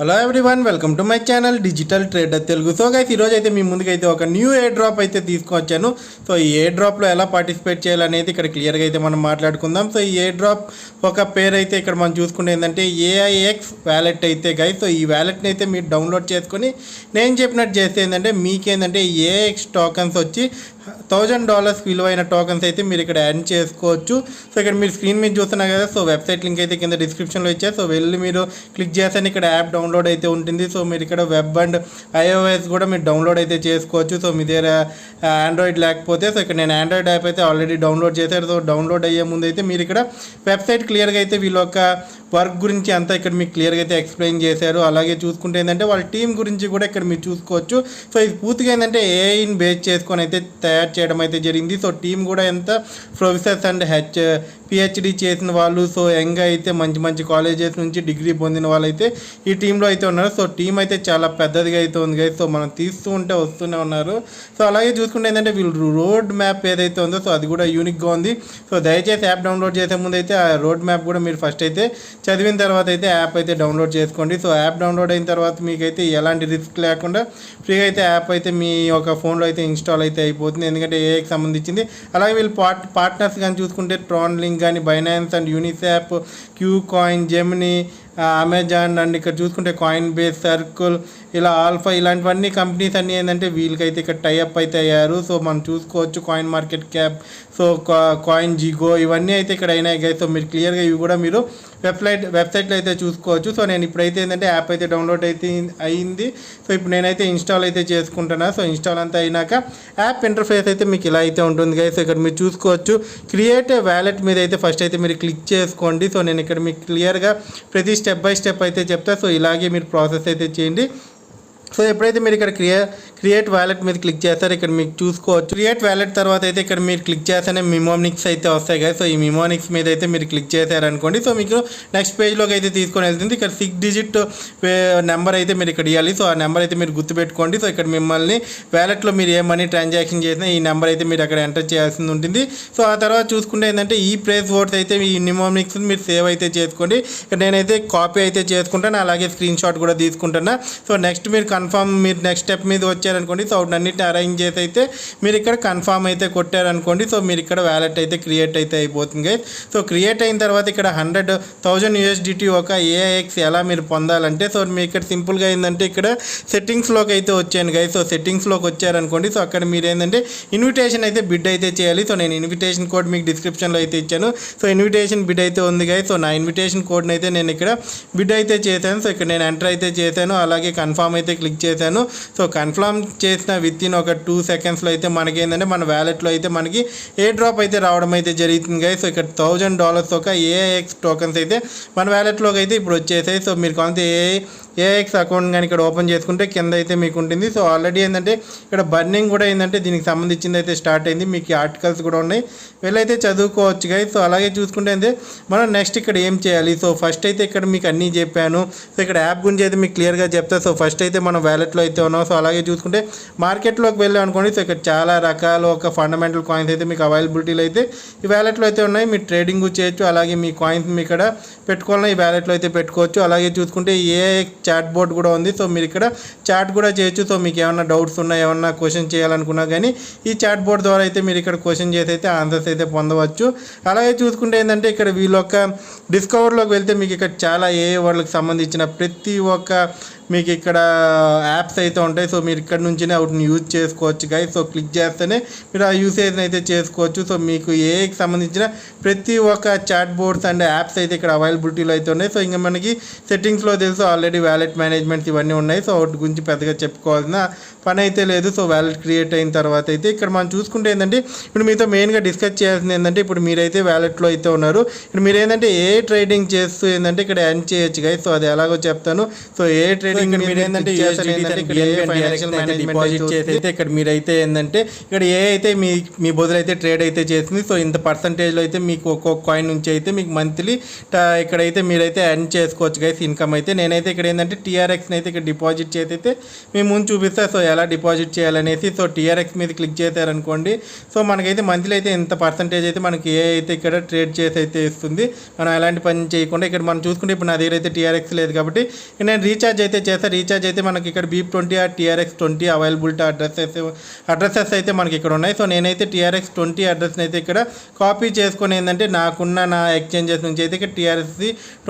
Hello everyone, welcome to my channel digital trader Telugu. So guys, ఈరోజు అయితే మీ ముందుకైతే ఒక న్యూ ఎయిర్ డ్రాప్ అయితే తీసుకొచ్చాను. సో ఈ ఎయిర్ డ్రాప్లో ఎలా పార్టిసిపేట్ చేయాలనేది ఇక్కడ క్లియర్గా అయితే మనం మాట్లాడుకుందాం. సో ఈ ఎయిర్ డ్రాప్ ఒక పేరు అయితే ఇక్కడ మనం చూసుకుంటే ఏంటంటే AIX వ్యాలెట్ అయితే గైస్. సో ఈ వ్యాలెట్ని అయితే మీరు డౌన్లోడ్ చేసుకొని నేను చెప్పినట్టు చేస్తే ఏంటంటే మీకేంటంటే AIX టోకన్స్ వచ్చి $1000 విలువైన టోకన్స్ అయితే మీరు ఇక్కడ యాడ్ చేసుకోవచ్చు. సో ఇక్కడ మీరు స్క్రీన్ మీద చూస్తున్నారు కదా. సో వెబ్సైట్ లింక్ అయితే కింద డిస్క్రిప్షన్లో ఇచ్చారు. సో వెళ్ళి మీరు క్లిక్ చేస్తే ఇక్కడ యాప్ డౌన్లోడ్ అయితే ఉంటుంది. సో మీరు ఇక్కడ వెబ్ అండ్ iOS కూడా మీరు డౌన్లోడ్ అయితే చేసుకోవచ్చు. సో మీ దగ్గర ఆండ్రాయిడ్ లేకపోతే సో ఇక్కడ నేను ఆండ్రాయిడ్ యాప్ అయితే ఆల్రెడీ డౌన్లోడ్ చేశాను. సో డౌన్లోడ్ అయ్యే ముందు అయితే మీరు ఇక్కడ వెబ్సైట్ క్లియర్గా అయితే వీళ్ళ యొక్క వర్క్ గురించి అంతా ఇక్కడ మీకు క్లియర్గా అయితే ఎక్స్ప్లెయిన్ చేశారు. అలాగే చూసుకుంటే ఏంటంటే వాళ్ళ టీం గురించి కూడా ఇక్కడ మీరు చూసుకోవచ్చు. సో ఇది పూర్తిగా ఏంటంటే AIని బేస్ చేసుకొని అయితే తయారు చేయడం అయితే జరిగింది. సో టీం కూడా ఎంత ప్రొఫెసర్స్ అండ్ PhD చేసిన వాళ్ళు, సో యంగ్ అయితే మంచి మంచి కాలేజెస్ నుంచి డిగ్రీ పొందిన వాళ్ళు అయితే ఈ టీంలో అయితే ఉన్నారు. సో టీం అయితే చాలా పెద్దదిగా అయితే ఉంది కదా. సో మనం తీస్తూ ఉంటే వస్తూనే ఉన్నారు. సో అలాగే చూసుకుంటే ఏంటంటే వీళ్ళు రోడ్ మ్యాప్ ఏదైతే ఉందో సో అది కూడా యూనిక్గా ఉంది. సో దయచేసి యాప్ డౌన్లోడ్ చేసే ముందు అయితే ఆ రోడ్ మ్యాప్ కూడా మీరు ఫస్ట్ అయితే చదివిన తర్వాత అయితే యాప్ అయితే డౌన్లోడ్ చేసుకోండి. సో యాప్ డౌన్లోడ్ అయిన తర్వాత మీకైతే ఎలాంటి రిస్క్ లేకుండా ఫ్రీగా అయితే యాప్ అయితే మీ యొక్క ఫోన్లో అయితే ఇన్స్టాల్ అయితే అయిపోతుంది. ఎందుకంటే AIకి సంబంధించింది. అలాగే వీళ్ళు పార్ట్నర్స్ కానీ చూసుకుంటే ట్రాన్లింక్ కానీ, Binance and Uniswap, KuCoin, Gemini, Amazon and ఇక్కడ చూసుకుంటే కాయిన్ బేస్, సర్కిల్, ఇలా ఆల్ఫా ఇలాంటివన్నీ కంపెనీస్ అన్నీ ఏంటంటే వీళ్ళకైతే ఇక్కడ టైఅప్ అయితే అయ్యారు. సో మనం చూసుకోవచ్చు coin market cap, so CoinGecko ఇవన్నీ అయితే ఇక్కడ అయినాయి గైస్. సో మీరు క్లియర్గా ఇవి కూడా మీరు వెబ్సైట్లో అయితే చూసుకోవచ్చు. సో నేను ఇప్పుడైతే ఏంటంటే యాప్ అయితే డౌన్లోడ్ అయితే అయింది. సో ఇప్పుడు నేనైతే ఇన్స్టాల్ అయితే చేసుకుంటున్నా. సో ఇన్స్టాల్ అంతా అయినాక యాప్ ఇంటర్ఫేస్ అయితే మీకు ఇలా అయితే ఉంటుంది గైస్. ఇక్కడ మీరు చూసుకోవచ్చు క్రియేట్ ఏ వ్యాలెట్ మీద అయితే ఫస్ట్ అయితే మీరు క్లిక్ చేసుకోండి. సో నేను ఇక్కడ మీకు క్లియర్గా ప్రతి స్టెప్ బై స్టెప్ అయితే చెప్తా. సో ఇలాగే మీరు ప్రాసెస్ అయితే చేయండి. సో ఎప్పుడైతే మీరు ఇక్కడ క్రియేట్ వ్యాలెట్ మీద క్లిక్ చేస్తారో ఇక్కడ మీకు చూసుకోవచ్చు. క్రియేట్ వ్యాలెట్ తర్వాత అయితే ఇక్కడ మీరు క్లిక్ చేస్తేనే మిమోనిక్స్ అయితే వస్తాయి కదా. సో ఈ మిమోనిక్స్ మీద అయితే మీరు క్లిక్ చేశారనుకోండి సో మీకు నెక్స్ట్ పేజ్లోకి అయితే తీసుకొని వెళ్తుంది. ఇక్కడ 6 డిజిట్ నెంబర్ అయితే మీరు ఇక్కడ ఇవ్వాలి. సో ఆ నెంబర్ అయితే మీరు గుర్తుపెట్టుకోండి. సో ఇక్కడ మిమ్మల్ని వ్యాలెట్లో మీరు ఏ మనీ ట్రాన్సాక్షన్ చేసినా ఈ నెంబర్ అయితే మీరు అక్కడ ఎంటర్ చేయాల్సి ఉంటుంది. సో ఆ తర్వాత చూసుకుంటే ఏంటంటే ఈ ప్రైస్ వర్డ్స్ అయితే ఈ నిమోనిక్స్ మీరు సేవ్ అయితే చేసుకోండి. ఇక్కడ నేనైతే కాపీ అయితే చేసుకుంటాను, అలాగే స్క్రీన్ షాట్ కూడా తీసుకుంటున్నా. సో నెక్స్ట్ మీరు కన్ఫర్మ్ మీరు నెక్స్ట్ స్టెప్ మీద వచ్చారనుకోండి. సో అన్నింటిని అరేంజ్ చేసి అయితే మీరు ఇక్కడ కన్ఫర్మ్ అయితే కొట్టారనుకోండి. సో మీరు ఇక్కడ వ్యాలెట్ అయితే క్రియేట్ అయితే అయిపోతుంది గైస్. సో క్రియేట్ అయిన తర్వాత ఇక్కడ $100,000 USDT ఒక AIX ఎలా మీరు పొందాలంటే సో మీరు ఇక్కడ సింపుల్గా ఏంటంటే ఇక్కడ సెట్టింగ్స్లోకి అయితే వచ్చాను గైస్. సో సెట్టింగ్స్లోకి వచ్చారనుకోండి. సో అక్కడ మీరు ఏంటంటే ఇన్విటేషన్ అయితే బిడ్ అయితే చేయాలి. సో నేను ఇన్విటేషన్ కోడ్ మీకు డిస్క్రిప్షన్లో అయితే ఇచ్చాను. సో ఇన్విటేషన్ బిడ్ అయితే ఉంది గైస్. సో నా ఇన్విటేషన్ కోడ్ని అయితే నేను ఇక్కడ బిడ్ అయితే చేశాను. సో ఇక్కడ నేను ఎంటర్ అయితే చేశాను, అలాగే కన్ఫర్మ్ అయితే క్లిక్ చేశాను. సో కన్ఫర్మ్ చేసిన విత్ ఇన్ ఒక 2 సెకండ్స్లో అయితే మనకి ఏంటంటే మన వ్యాలెట్లో అయితే మనకి ఎయిర్ డ్రాప్ అయితే రావడం అయితే జరుగుతుంది గైస్. సో ఇక్కడ $1000 ఒక AIX టోకన్స్ అయితే మన వ్యాలెట్లోకి అయితే ఇప్పుడు వచ్చేసాయి. సో మీరు కొంత AIX అకౌంట్ కానీ ఇక్కడ ఓపెన్ చేసుకుంటే కింద అయితే మీకు ఉంటుంది. సో ఆల్రెడీ ఏంటంటే ఇక్కడ బర్నింగ్ కూడా ఏంటంటే దీనికి సంబంధించింది అయితే స్టార్ట్ అయింది. మీకు ఆర్టికల్స్ కూడా ఉన్నాయి, వెళ్ళైతే చదువుకోవచ్చు గైస్. సో అలాగే చూసుకుంటే అయితే మనం నెక్స్ట్ ఇక్కడ ఏం చేయాలి. సో ఫస్ట్ అయితే ఇక్కడ మీకు అన్నీ చెప్పాను. సో ఇక్కడ యాప్ గురించి అయితే మీకు క్లియర్గా చెప్తా. సో ఫస్ట్ అయితే మనం వ్యాలెట్లో అయితే ఉన్నాం. సో అలాగే చూసుకుంటే మార్కెట్లోకి వెళ్ళాం అనుకోండి. సో ఇక్కడ చాలా రకాల ఒక ఫండమెంటల్ కాయిన్స్ అయితే మీకు అవైలబిలిటీలో అయితే ఈ వ్యాలెట్లో అయితే ఉన్నాయి. మీరు ట్రేడింగ్ చేయొచ్చు, అలాగే మీ కాయిన్స్ మీ ఇక్కడ పెట్టుకోవాలన్నా ఈ వ్యాలెట్లో అయితే పెట్టుకోవచ్చు. అలాగే చూసుకుంటే AIX చాట్ బోర్డ్ కూడా ఉంది. సో మీరు ఇక్కడ చాట్ కూడా చేయొచ్చు. సో మీకు ఏమన్నా డౌట్స్ ఉన్నా, ఏమన్నా క్వశ్చన్ చేయాలనుకున్నా కానీ ఈ చాట్ బోర్డ్ ద్వారా అయితే మీరు ఇక్కడ క్వశ్చన్ చేసి అయితే ఆన్సర్స్ అయితే పొందవచ్చు. అలాగే చూసుకుంటే ఏంటంటే ఇక్కడ వీళ్ళొక్క డిస్కవర్లోకి వెళ్తే మీకు ఇక్కడ చాలా AI వాళ్ళకి సంబంధించిన ప్రతి ఒక్క మీకు ఇక్కడ యాప్స్ అయితే ఉంటాయి. సో మీరు ఇక్కడ నుంచినే వాటిని యూజ్ చేసుకోవచ్చు గైస్. సో క్లిక్ చేస్తేనే మీరు ఆ యూసేజ్ని అయితే చేసుకోవచ్చు. సో మీకు AIకి సంబంధించిన ప్రతి ఒక్క చాట్ బోర్డ్స్ అండ్ యాప్స్ అయితే ఇక్కడ అవైలబిలిటీలో అయితే ఉన్నాయి. సో ఇంకా మనకి సెట్టింగ్స్లో తెలుసు ఆల్రెడీ వ్యాలెట్ మేనేజ్మెంట్స్ ఇవన్నీ ఉన్నాయి. సో వాటి గురించి పెద్దగా చెప్పుకోవాల్సిన పని అయితే లేదు. సో వ్యాలెట్ క్రియేట్ అయిన తర్వాత అయితే ఇక్కడ మనం చూసుకుంటే ఏంటంటే ఇప్పుడు మీతో మెయిన్గా డిస్కస్ చేయాల్సింది ఏంటంటే ఇప్పుడు మీరైతే వ్యాలెట్లో అయితే ఉన్నారు. ఇప్పుడు మీరు ఏంటంటే ఏ ట్రేడింగ్ చేస్తూ ఏంటంటే ఇక్కడ ఎర్న్ చేయొచ్చు గైస్. సో అది ఎలాగో చెప్తాను. సో ఏ ట్రేడింగ్ ఇక్కడ మీరు ఏంటంటే డిపాజిట్ చేసి అయితే ఇక్కడ మీరైతే ఏంటంటే ఇక్కడ ఏ అయితే మీ బదులు అయితే ట్రేడ్ అయితే చేసింది. సో ఇంత పర్సంటేజ్లో అయితే మీకు ఒక్కొక్క కాయిన్ నుంచి అయితే మీకు మంత్లీ ఇక్కడైతే మీరైతే ఎర్న్ చేసుకోవచ్చు గైస్ ఇన్కమ్ అయితే. నేనైతే ఇక్కడ ఏంటంటే టీఆర్ఎక్స్ని అయితే ఇక్కడ డిపాజిట్ చేసి అయితే మేము ముందు చూపిస్తా. సో ఎలా డిపాజిట్ చేయాలనేసి సో టీఆర్ఎక్స్ మీద క్లిక్ చేశారనుకోండి సో మనకైతే మంత్లీ అయితే ఇంత పర్సంటేజ్ అయితే మనకి ఏ అయితే ఇక్కడ ట్రేడ్ చేసి అయితే ఇస్తుంది. మనం ఎలాంటి పని చేయకుండా ఇక్కడ మనం చూసుకుంటే ఇప్పుడు నా దగ్గర అయితే టీఆర్ఎక్స్ లేదు కాబట్టి నేను రీఛార్జ్ అయితే చేస్తాను. రీఛార్జ్ అయితే మనకి ఇక్కడ BIP20 TRX 20 అవైలబిలిటీ అడ్రసెస్ అయితే మనకి ఇక్కడ ఉన్నాయి. సో నేనైతే TRX 20 అడ్రస్ని అయితే ఇక్కడ కాపీ చేసుకొని ఏంటంటే నాకున్న నా ఎక్స్చేంజెస్ నుంచి అయితే ఇక్కడ TRX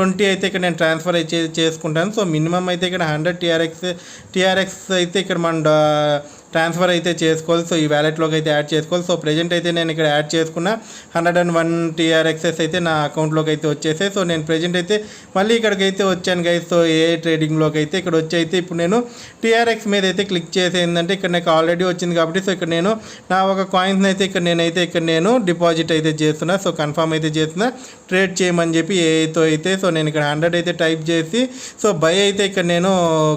20 అయితే ఇక్కడ నేను ట్రాన్స్ఫర్ అయితే చేసుకుంటాను. సో మినిమం అయితే ఇక్కడ 100 TRX అయితే ఇక్కడ మన ట్రాన్స్ఫర్ అయితే చేసుకోవాలి. సో ఈ వ్యాలెట్లోకి అయితే యాడ్ చేసుకోవాలి. సో ప్రెజెంట్ అయితే నేను ఇక్కడ యాడ్ చేసుకున్న 101 TRXs అయితే నా అకౌంట్లోకి అయితే వచ్చేసాయి. సో నేను ప్రెజెంట్ అయితే మళ్ళీ ఇక్కడికి అయితే వచ్చాను గైస్. సో ఏ ట్రేడింగ్లోకి అయితే ఇక్కడ వచ్చి అయితే ఇప్పుడు నేను TRX మీద అయితే క్లిక్ చేసి ఏంటంటే ఇక్కడ నాకు ఆల్రెడీ వచ్చింది కాబట్టి సో ఇక్కడ నేను నా ఒక కాయిన్స్ అయితే ఇక్కడ నేను డిపాజిట్ అయితే చేస్తున్నా. సో కన్ఫర్మ్ అయితే చేస్తున్నా ట్రేడ్ చేయమని చెప్పి ఏతో అయితే సో నేను ఇక్కడ 100 అయితే టైప్ చేసి సో బై అయితే ఇక్కడ నేను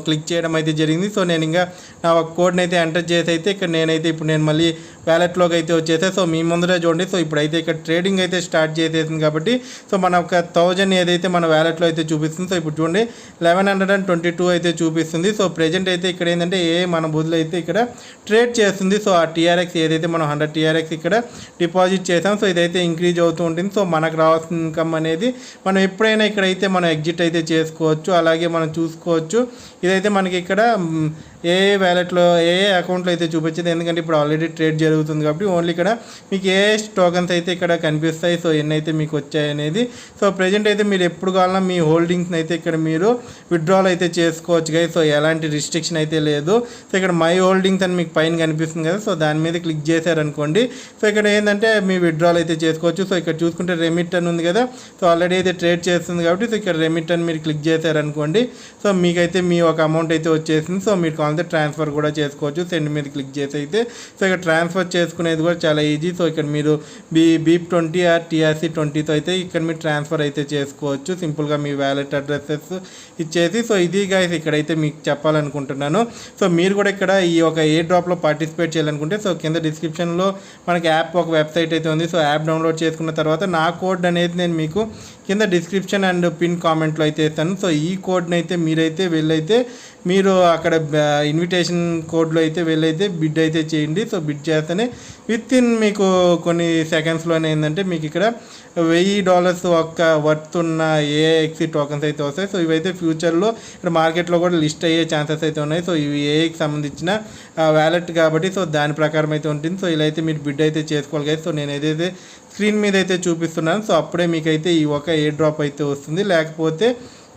క్లిక్ చేయడం అయితే జరిగింది. సో నేను ఇంకా నా ఒక కోడ్ని అయితే ఎంటర్ చేసి అయితే ఇక్కడ ఇప్పుడు నేను మళ్ళీ వ్యాలెట్లోకి అయితే వచ్చేసా. సో మీ ముందరే చూడండి. సో ఇప్పుడైతే ఇక్కడ ట్రేడింగ్ అయితే స్టార్ట్ చేసేసింది కాబట్టి సో మన ఒక 1000 ఏదైతే మన వ్యాలెట్లో అయితే చూపిస్తుంది. సో ఇప్పుడు చూడండి 1122 అయితే చూపిస్తుంది. సో ప్రెజెంట్ అయితే ఇక్కడ ఏంటంటే మన బదులు అయితే ఇక్కడ ట్రేడ్ చేస్తుంది. సో ఆ TRX ఏదైతే మనం 100 TRX ఇక్కడ డిపాజిట్ చేసాం సో ఇదైతే ఇంక్రీజ్ అవుతూ ఉంటుంది. సో మనకు రావాల్సిన ఇన్కమ్ అనేది మనం ఎప్పుడైనా ఇక్కడైతే మనం ఎగ్జిట్ అయితే చేసుకోవచ్చు. అలాగే మనం చూసుకోవచ్చు. ఇదైతే మనకి ఇక్కడ ఏ వ్యాలెట్లో ఏ అకౌంట్లో అయితే చూపించింది. ఎందుకంటే ఇప్పుడు ఆల్రెడీ ట్రేడ్ జరుగుతుంది కాబట్టి ఓన్లీ ఇక్కడ మీకు ఏ టోకన్స్ అయితే ఇక్కడ కనిపిస్తాయి. సో ఎన్నైతే మీకు వచ్చాయి అనేది. సో ప్రెజెంట్ అయితే మీరు ఎప్పుడు కావాలన్నా మీ హోల్డింగ్స్ని అయితే ఇక్కడ మీరు విత్డ్రాల్ అయితే చేసుకోవచ్చు కదా. సో ఎలాంటి రిస్ట్రిక్షన్ అయితే లేదు. సో ఇక్కడ మై హోల్డింగ్స్ అని మీకు పైన కనిపిస్తుంది కదా. సో దాని మీద క్లిక్ చేశారనుకోండి సో ఇక్కడ ఏంటంటే మీ విత్డ్రాల్ అయితే చేసుకోవచ్చు. సో ఇక్కడ చూసుకుంటే రెమిట్ అని ఉంది కదా. సో ఆల్రెడీ అయితే ట్రేడ్ చేస్తుంది కాబట్టి సో ఇక్కడ రెమిట్ అని మీరు క్లిక్ చేశారనుకోండి సో మీకైతే మీ ఒక అమౌంట్ అయితే వచ్చేసింది. సో మీరు కావాలంటే ట్రాన్స్ఫర్ కూడా చేసుకోవచ్చు. సెండ్ మీద క్లిక్ చేసి అయితే సో ఇక్కడ ట్రాన్స్ఫర్ చేసుకునేది కూడా చాలా ఈజీ. సో ఇక్కడ మీరు BIP20 TRC20తో అయితే ఇక్కడ మీరు ట్రాన్స్ఫర్ అయితే చేసుకోవచ్చు సింపుల్గా మీ వ్యాలెట్ అడ్రసెస్ ఇచ్చేసి. సో ఇది గైస్ ఇక్కడైతే మీకు చెప్పాలనుకుంటున్నాను. సో మీరు కూడా ఇక్కడ ఈ ఒక ఏ డ్రాప్లో పార్టిసిపేట్ చేయాలనుకుంటే సో కింద డిస్క్రిప్షన్లో మనకి యాప్ ఒక వెబ్సైట్ అయితే ఉంది. సో యాప్ డౌన్లోడ్ చేసుకున్న తర్వాత నా కోడ్ అనేది నేను మీకు కింద డిస్క్రిప్షన్ అండ్ పిన్ కామెంట్లో అయితే ఇస్తాను. సో ఈ కోడ్ని అయితే మీరైతే వెళ్ళైతే మీరు అక్కడ ఇన్విటేషన్ కోడ్లో అయితే వెళ్ళైతే బిడ్ అయితే చేయండి. సో బిడ్ చేస్తేనే విత్ ఇన్ మీకు కొన్ని సెకండ్స్లోనే ఏంటంటే మీకు ఇక్కడ $1000 ఒక్క వర్త్ ఉన్న AXE టోకన్స్ అయితే వస్తాయి. సో ఇవైతే ఫ్యూచర్లో ఇక్కడ మార్కెట్లో కూడా లిస్ట్ అయ్యే ఛాన్సెస్ అయితే ఉన్నాయి. సో ఇవి ఏకి సంబంధించిన వ్యాలెట్ కాబట్టి సో దాని ప్రకారం అయితే ఉంటుంది. సో ఇలా అయితే మీరు బిడ్ అయితే చేసుకోవాలి కదా. సో నేను ఏదైతే స్క్రీన్ మీద అయితే చూపిస్తున్నాను సో అప్పుడే మీకైతే ఈ ఒక ఏ డ్రాప్ అయితే వస్తుంది. లేకపోతే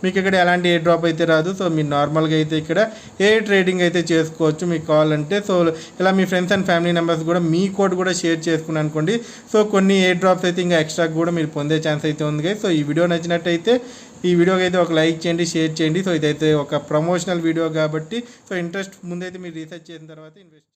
మీకు ఇక్కడ ఎలాంటి ఏ డ్రాప్ అయితే రాదు. సో మీరు నార్మల్గా అయితే ఇక్కడ ఏ ట్రేడింగ్ అయితే చేసుకోవచ్చు మీకు కావాలంటే. సో ఇలా మీ ఫ్రెండ్స్ అండ్ ఫ్యామిలీ మెంబర్స్ కూడా మీ కోడ్ కూడా షేర్ చేసుకుని అనుకోండి. సో కొన్ని ఏ డ్రాప్స్ అయితే ఇంకా ఎక్స్ట్రా కూడా మీరు పొందే ఛాన్స్ అయితే ఉంది. సో ఈ వీడియో నచ్చినట్టయితే ఈ వీడియోకి అయితే ఒక లైక్ చేయండి, షేర్ చేయండి. సో ఇదైతే ఒక ప్రమోషనల్ వీడియో కాబట్టి సో ఇంట్రెస్ట్ ముందైతే మీరు రీసెర్చ్ చేసిన తర్వాత ఇన్వెస్ట్